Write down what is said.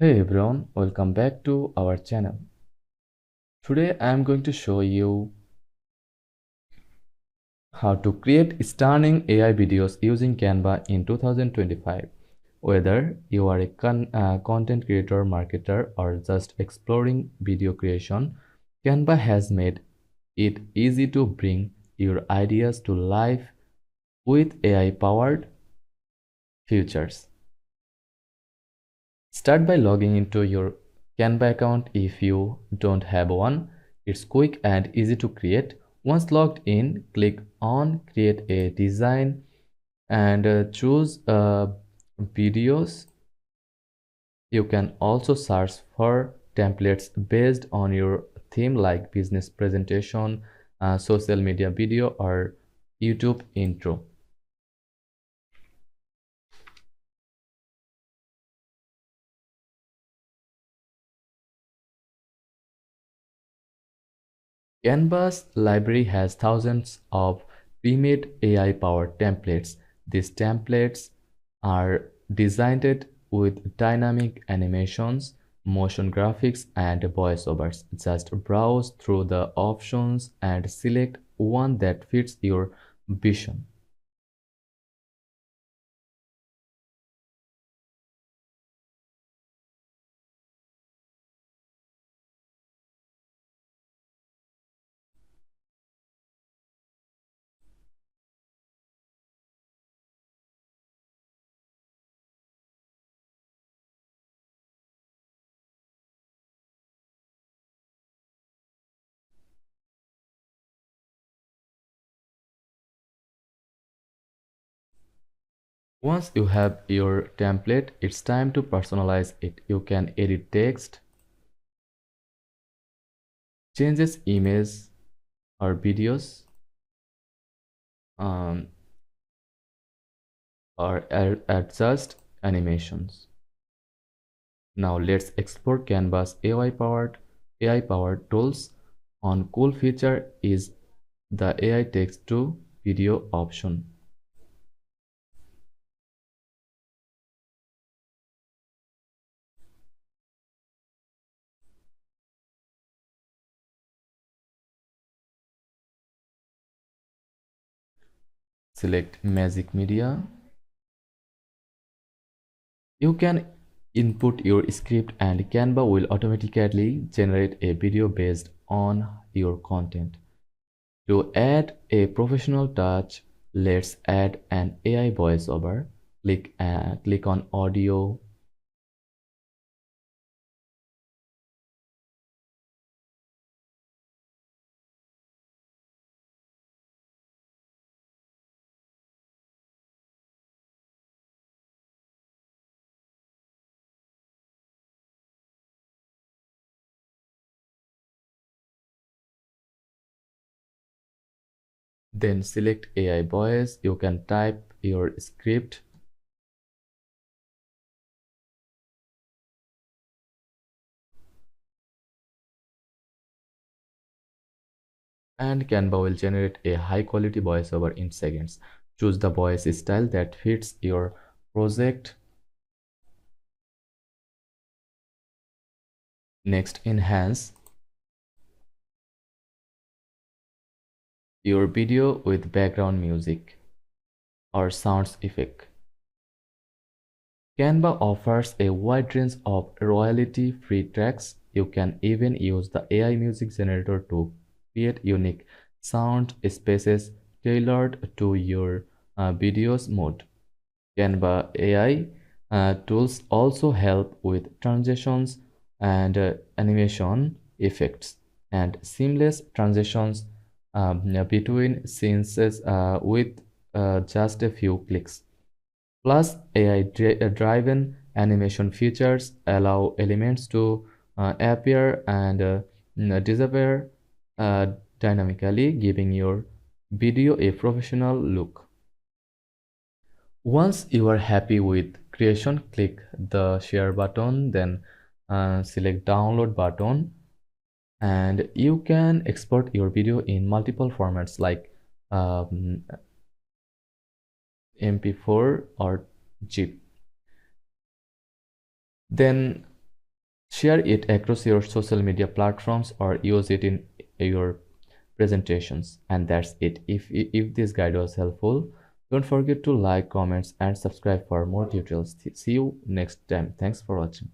Hey everyone, welcome back to our channel. Today I am going to show you how to create stunning AI videos using Canva in 2025. Whether you are a content creator, marketer, or just exploring video creation, Canva has made it easy to bring your ideas to life with AI powered features. Start by logging into your Canva account if you don't have one. It's quick and easy to create. Once logged in, click on Create a Design and choose videos. You can also search for templates based on your theme like business presentation, social media video, or YouTube intro. Canva's library has thousands of pre-made AI-powered templates. These templates are designed with dynamic animations, motion graphics, and voiceovers. Just browse through the options and select one that fits your vision. Once you have your template, it's time to personalize it. You can edit text, changes images or videos, um, or adjust animations. Now let's explore Canva's AI-powered tools. On cool feature is the AI text to video option. Select Magic Media. You can input your script and Canva will automatically generate a video based on your content. To add a professional touch, let's add an AI voiceover. Click on Audio. Then select AI voice. You can type your script and Canva will generate a high quality voiceover in seconds. Choose the voice style that fits your project. Next, enhance your video with background music or sounds effect. Canva offers a wide range of royalty-free tracks. You can even use the AI music generator to create unique sound spaces tailored to your video's mood. Canva AI tools also help with transitions and animation effects and seamless transitions between scenes with just a few clicks. Plus, AI-driven animation features allow elements to appear and disappear uh, dynamically, giving your video a professional look. Once you are happy with creation, click the share button, then select download button, and you can export your video in multiple formats like MP4 or zip. Then Share it across your social media platforms or use it in your presentations. And that's it. If this guide was helpful, don't forget to like, comments, and subscribe for more tutorials. See you next time. Thanks for watching.